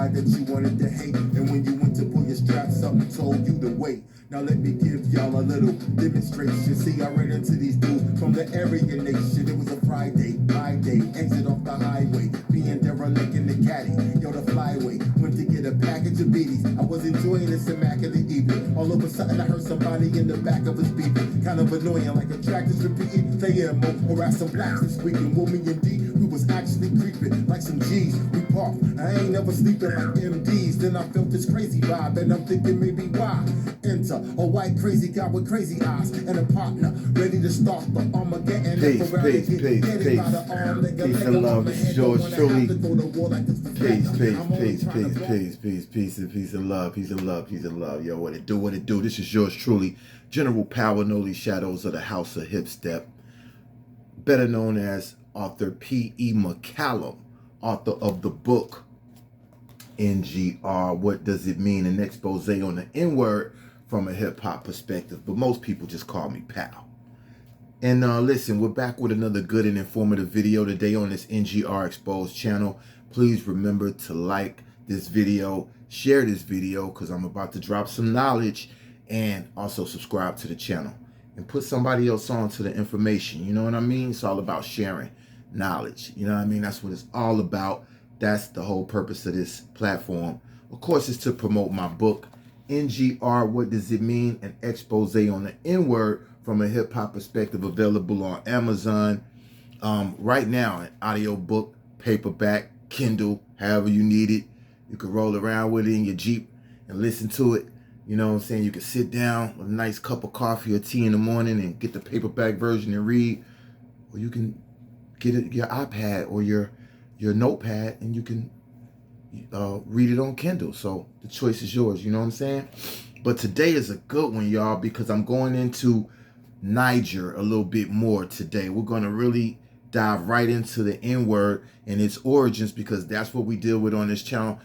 decide that you wanted to hate. And when you went to pull your straps up, told you to wait. Now let me give y'all a little demonstration. See, I ran into these dudes from the Aryan Nation. It was a Friday, my day, exit off the highway, being derelict in the caddy, yo, the flyway. Went to get a package of beaties. I was enjoying this immaculate evening. All of a sudden I heard somebody in the back of us beeping. Kind of annoying, like a tractor's repeating. They ammo, or as some blacks is squeaking. Well, me and D, we was actually creeping like some G's. We parked. I ain't never sleeping like MDs. Then I felt this crazy vibe, and I'm thinking maybe why. Enter a white crazy guy with crazy eyes and a partner ready to start the Armageddon. Peace and love. This is yours truly. Peace and love. Yo, what it do? This is yours truly, General Pow Shadowz of the House of Hip Step, better known as author P.E. McCallum, author of the book NGR, What Does It Mean? An expose on the N-word from a hip-hop perspective, but most people just call me Pow. And listen, we're back with another good and informative video today on this NGR Exposed channel. Please remember to like this video, share this video, because I'm about to drop some knowledge, and also subscribe to the channel and put somebody else on to the information. You know what I mean? It's all about sharing knowledge. You know what I mean? That's what it's all about. That's the whole purpose of this platform. Of course, it's to promote my book, NGR, What Does It Mean? An expose on the N-word from a hip-hop perspective, available on Amazon right now, an audio book, paperback, Kindle, however you need it. You can roll around with it in your Jeep and listen to it. You know what I'm saying? You can sit down with a nice cup of coffee or tea in the morning and get the paperback version and read. Or you can get it, your iPad or your notepad, and you can read it on Kindle. So the choice is yours, you know what I'm saying? But today is a good one, y'all, because I'm going into Niger a little bit more today. We're going to really dive right into the N-word and its origins, because that's what we deal with on this channel,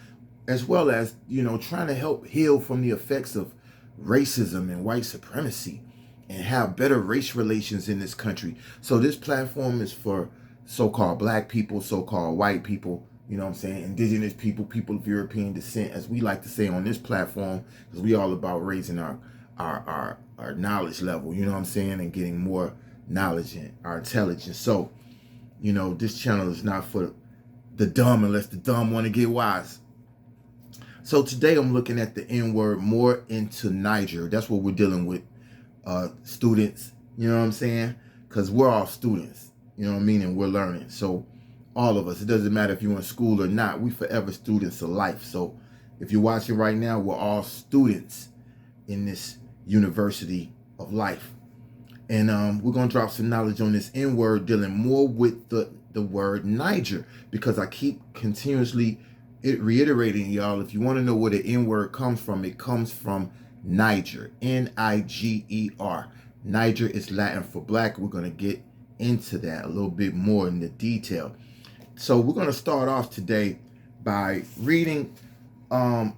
as well as, you know, trying to help heal from the effects of racism and white supremacy and have better race relations in this country. So this platform is for so-called black people, so-called white people, you know what I'm saying, indigenous people, people of European descent, as we like to say on this platform, because we all about raising our knowledge level, you know what I'm saying, and getting more knowledge and our intelligence. So, you know, this channel is not for the dumb unless the dumb want to get wise. So today I'm looking at the N-word more into Niger. That's what we're dealing with, students, you know what I'm saying, because we're all students, you know what I mean, and we're learning. So all of us, it doesn't matter if you're in school or not, we forever students of life. So if you're watching right now, we're all students in this university of life. And we're going to drop some knowledge on this N-word, dealing more with the word Niger, because I keep continuously reiterating, y'all, if you want to know where the N-word comes from, it comes from Niger, N-I-G-E-R. Niger is Latin for black. We're going to get into that a little bit more in the detail. So we're going to start off today by reading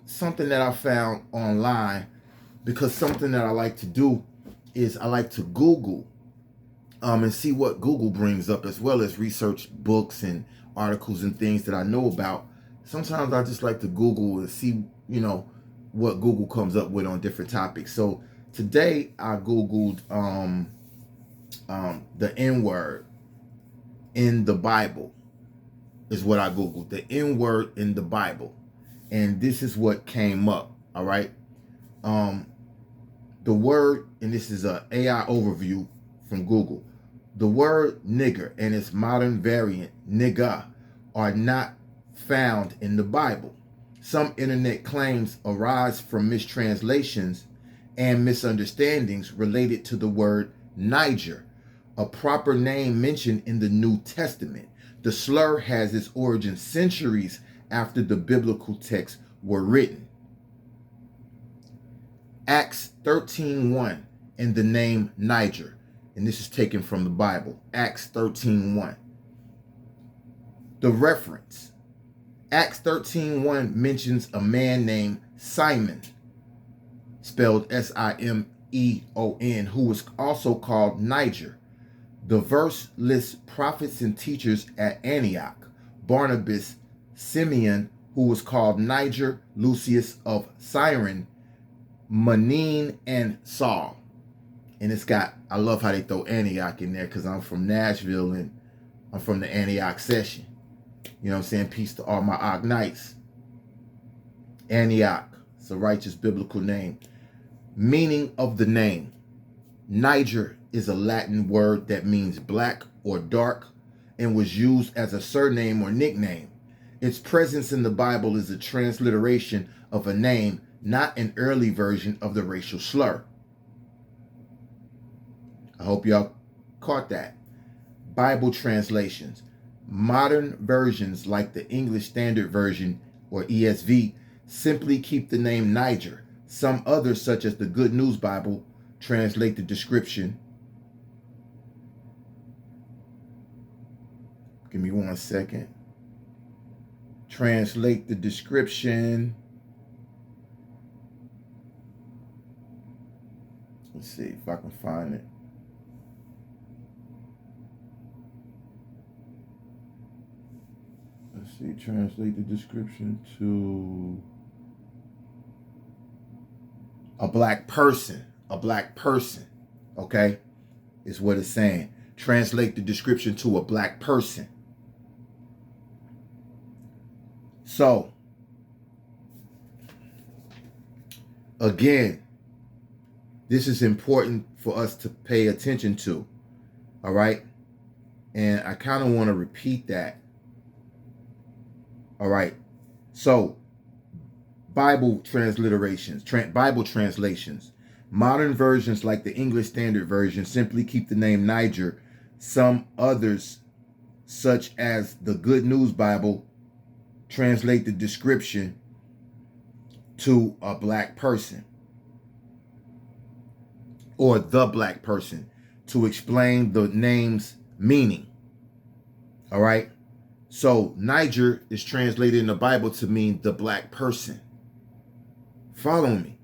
something that I found online, because something that I like to do is I like to Google and see what Google brings up, as well as research books and articles and things that I know about. Sometimes I just like to Google and see, you know, what Google comes up with on different topics. So today I Googled the N-word in the Bible is what I Googled. The N-word in the Bible. And this is what came up, all right? The word, and this is a AI overview from Google. The word nigger and its modern variant, nigga, are not found in the Bible. Some internet claims arise from mistranslations and misunderstandings related to the word Niger, a proper name mentioned in the New Testament. The slur has its origin centuries after the biblical texts were written. Acts 13:1 and the name Niger, and this is taken from the Bible. Acts 13:1. The reference. Acts 13:1 mentions a man named Simon, spelled S-I-M-E-O-N, who was also called Niger. The verse lists prophets and teachers at Antioch: Barnabas, Simeon, who was called Niger, Lucius of Cyrene, Manin, and Saul. And it's got, I love how they throw Antioch in there because I'm from Nashville and I'm from the Antioch session. You know what I'm saying? Peace to all my Og Knights. Antioch, it's a righteous biblical name. Meaning of the name. Niger is a Latin word that means black or dark and was used as a surname or nickname. Its presence in the Bible is a transliteration of a name, not an early version of the racial slur. I hope y'all caught that. Bible translations. Modern versions like the English Standard Version or ESV simply keep the name Niger. Some others, such as the Good News Bible, translate the description. Give me 1 second. Translate the description. Let's see if I can find it. Let's see, translate the description to a black person. A black person, okay, is what it's saying. Translate the description to a black person. So, again, this is important for us to pay attention to, all right? And I kind of want to repeat that. All right. So, Bible transliterations, Bible translations. Modern versions like the English Standard Version simply keep the name Niger. Some others, such as the Good News Bible, translate the description to a black person or the black person to explain the name's meaning. All right. So Niger is translated in the Bible to mean the black person. Follow me.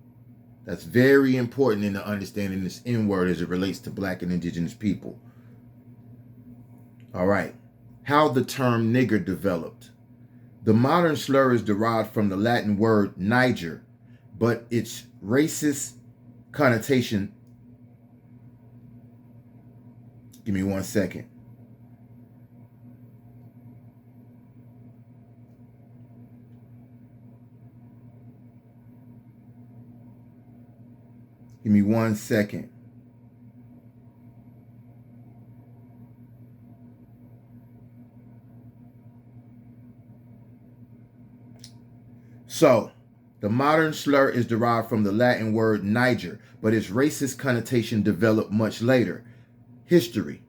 That's very important in the understanding this N-word as it relates to black and indigenous people. All right. How the term nigger developed. The modern slur is derived from the Latin word Niger, but its racist connotation. Give me 1 second. Give me 1 second. So, the modern slur is derived from the Latin word Niger, but its racist connotation developed much later. History.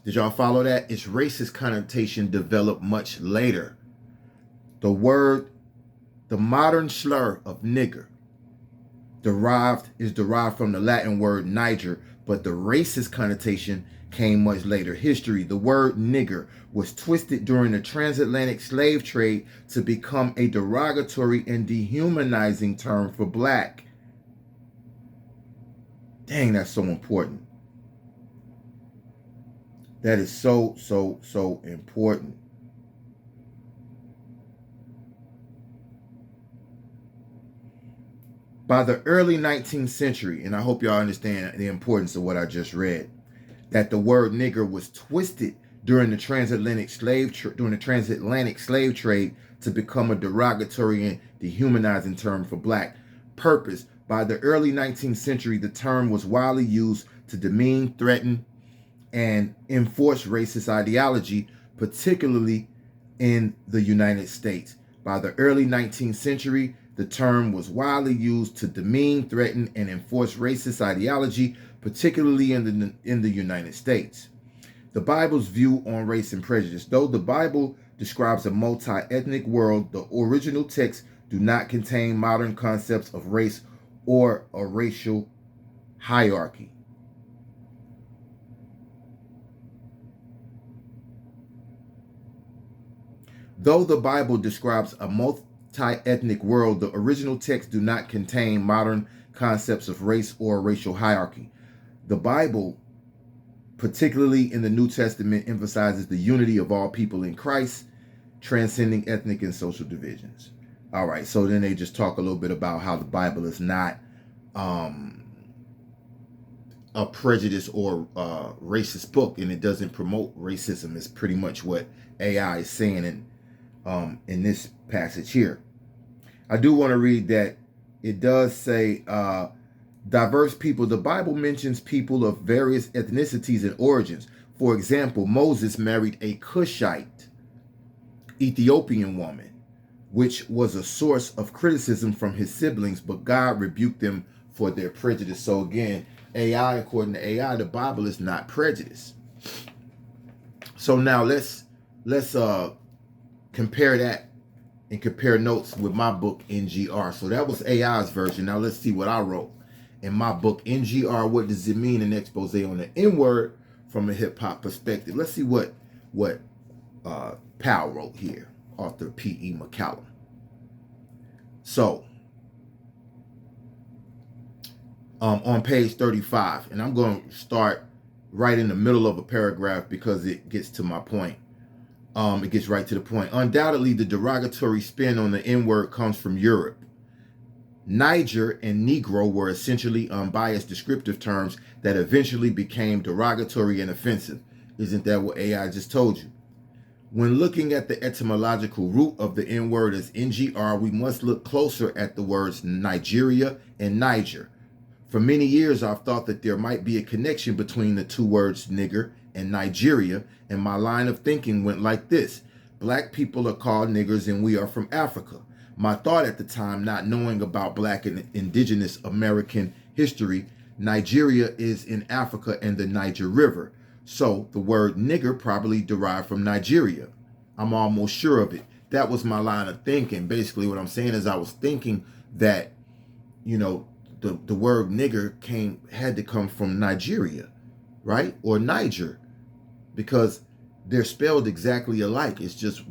Did y'all follow that? Its racist connotation developed much later. The modern slur of nigger is derived from the Latin word Niger, but the racist connotation came much later. History. The word nigger was twisted during the transatlantic slave trade to become a derogatory and dehumanizing term for black. Dang, that's so important. That is so important. By the early 19th century, and I hope y'all understand the importance of what I just read, that the word nigger was twisted during the transatlantic slave trade to become a derogatory and dehumanizing term for black. Purpose. By the early 19th century, the term was widely used to demean, threaten, and enforce racist ideology, particularly in the United States. By the early 19th century, the term was widely used to demean, threaten, and enforce racist ideology, particularly in the United States. The Bible's view on race and prejudice. Though the Bible describes a multi-ethnic world, the original texts do not contain modern concepts of race or a racial hierarchy. Though the Bible describes a multi-ethnic world, the original texts do not contain modern concepts of race or racial hierarchy. The Bible, particularly in the New Testament, emphasizes the unity of all people in Christ. transcending ethnic and social divisions. All right, so then they just talk a little bit about how the Bible is not a prejudice or racist book, and it doesn't promote racism. Is pretty much what AI is saying in this passage here. I do want to read that it does say diverse people. The Bible mentions people of various ethnicities and origins. For example, Moses married a Cushite Ethiopian woman, which was a source of criticism from his siblings, but God rebuked them for their prejudice. So again, AI, according to AI, the Bible is not prejudice. So now let's compare that and compare notes with my book NGR. So that was AI's version. Now let's see what I wrote in my book NGR. What does it mean? An expose on the N-word from a hip hop perspective. Let's see what Pow wrote here, author P.E. McCallum. So on page 35, and I'm going to start right in the middle of a paragraph because it gets to my point. It gets right to the point. Undoubtedly, the derogatory spin on the N-word comes from Europe. Niger and Negro were essentially unbiased descriptive terms that eventually became derogatory and offensive. Isn't that what AI just told you? When looking at the etymological root of the N-word as NGR, we must look closer at the words Nigeria and Niger. For many years, I've thought that there might be a connection between the two words nigger and Nigeria, and my line of thinking went like this. Black people are called niggers and we are from Africa. My thought at the time, not knowing about black and indigenous American history, Nigeria is in Africa and the Niger River. So the word nigger probably derived from Nigeria. I'm almost sure of it. That was my line of thinking. Basically what I'm saying is I was thinking that, you know, the word nigger had to come from Nigeria, right? Or Niger, because they're spelled exactly alike. It's just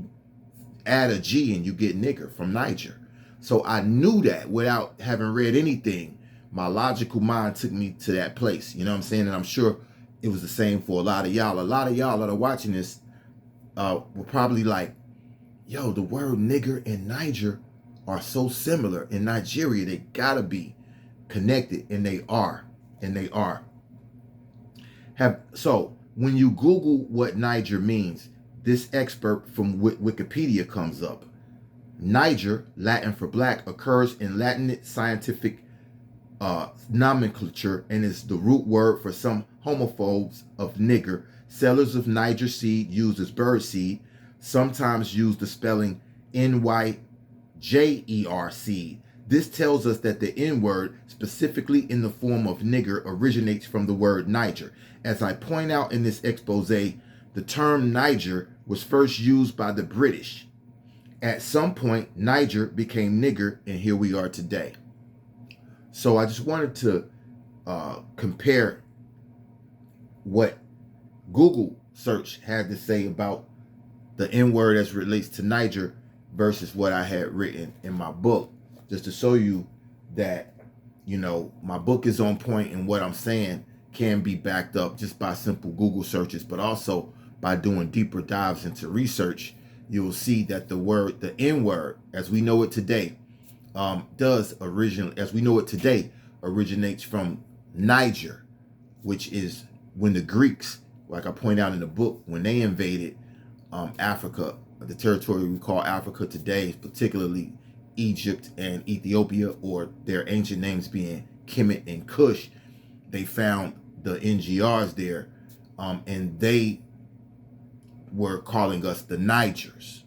add a G and you get nigger from Niger. So I knew that without having read anything. My logical mind took me to that place. You know what I'm saying? And I'm sure it was the same for a lot of y'all. A lot of y'all that are watching this were probably like, yo, the word nigger and Niger are so similar. In Nigeria, they gotta be connected, and they are. So when you Google what Niger means, this expert from Wikipedia comes up. Niger, Latin for black, occurs in Latin scientific nomenclature and is the root word for some homophobes of nigger. Sellers of Niger seed used as bird seed, sometimes use the spelling Nyjer seed. This tells us that the N-word, specifically in the form of nigger, originates from the word Niger. As I point out in this expose, the term Niger was first used by the British. At some point, Niger became nigger, and here we are today. So I just wanted to compare what Google search had to say about the N-word as it relates to Niger versus what I had written in my book, just to show you that, you know, my book is on point and what I'm saying can be backed up just by simple Google searches, but also by doing deeper dives into research. You will see that the N-word, as we know it today, originates from Niger, which is when the Greeks, like I point out in the book, when they invaded Africa, the territory we call Africa today, particularly Egypt and Ethiopia, or their ancient names being Kemet and Kush, they found the NGRs there, and they were calling us the Nigers,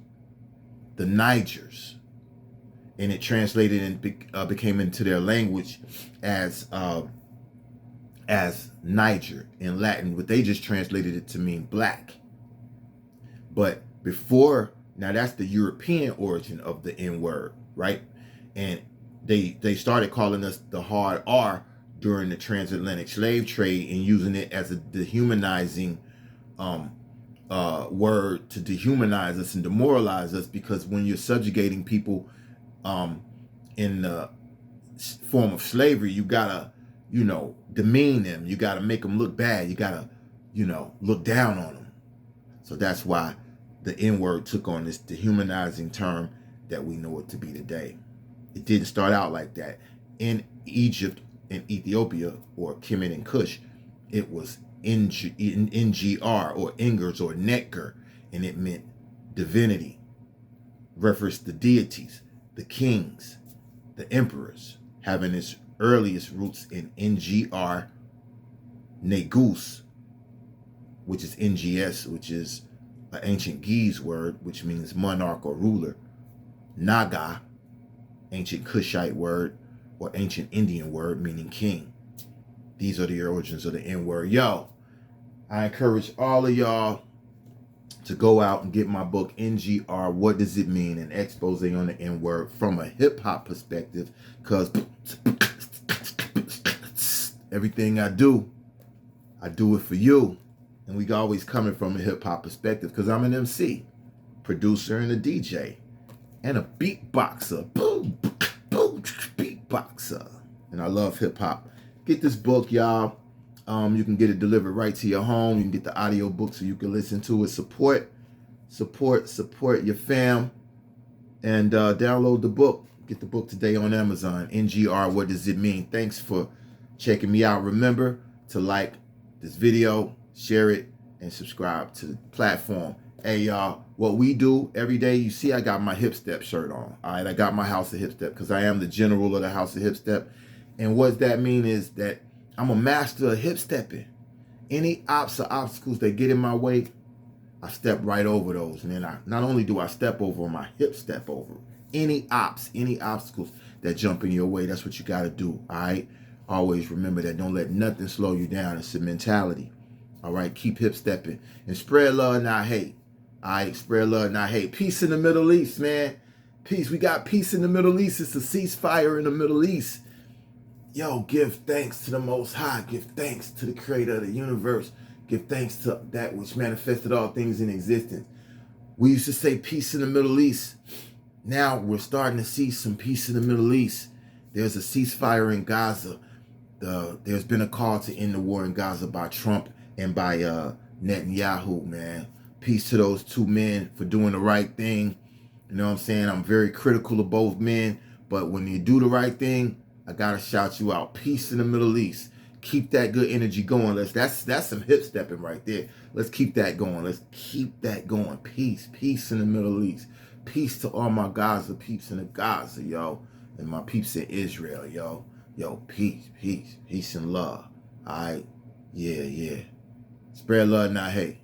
and it translated and became into their language as Niger in Latin, but they just translated it to mean black. But before, now that's the European origin of the N-word, right? And they started calling us the hard R during the transatlantic slave trade and using it as a dehumanizing word to dehumanize us and demoralize us, because when you're subjugating people in the form of slavery, you gotta, you know, demean them. You gotta make them look bad. You gotta, you know, look down on them. So that's why the N-word took on this dehumanizing term that we know it to be today. It didn't start out like that. In Egypt and Ethiopia, or Kemet and Kush, it was NGR or Ingers or Netger, and it meant divinity, referenced the deities, the kings, the emperors, having its earliest roots in NGR, Negus, which is NGS, which is an ancient Ge'ez word, which means monarch or ruler, Naga, ancient Kushite word, or ancient Indian word meaning king. These are the origins of the N-word. Yo, I encourage all of y'all to go out and get my book, NGR, What Does It Mean? An expose on the N-word from a hip-hop perspective, because everything I do it for you. And we always coming from a hip-hop perspective, because I'm an MC, producer, and a DJ, and a beatboxer. Boom, boom, beatboxer. And I love hip-hop. Get this book, y'all. You can get it delivered right to your home. You can get the audio book so you can listen to it. Support your fam. And download the book. Get the book today on Amazon. NGR, What Does It Mean? Thanks for checking me out. Remember to like this video, share it, and subscribe to the platform. Hey, y'all, what we do every day, you see I got my Hip Step shirt on. All right, I got my House of Hip Step because I am the general of the House of Hip Step. And what that mean is that I'm a master of hip stepping. Any ops or obstacles that get in my way, I step right over those. And then not only do I step over them, I hip step over. Any obstacles that jump in your way, that's what you got to do, all right? Always remember that. Don't let nothing slow you down. It's a mentality, all right? Keep hip stepping and spread love, not hate. All right, spread love, not hate. Peace in the Middle East, man. Peace. We got peace in the Middle East. It's a ceasefire in the Middle East. Yo, give thanks to the Most High. Give thanks to the Creator of the universe. Give thanks to that which manifested all things in existence. We used to say peace in the Middle East. Now we're starting to see some peace in the Middle East. There's a ceasefire in Gaza. There's been a call to end the war in Gaza by Trump and by Netanyahu, man. Peace to those two men for doing the right thing. You know what I'm saying? I'm very critical of both men, but when you do the right thing, I gotta shout you out. Peace in the Middle East. Keep that good energy going. That's some hip stepping right there. Let's keep that going. Let's keep that going. Peace in the Middle East. Peace to all my Gaza peeps in the Gaza, yo, and my peeps in Israel, yo. Yo, peace and love. All right, yeah. Spread love, not hate.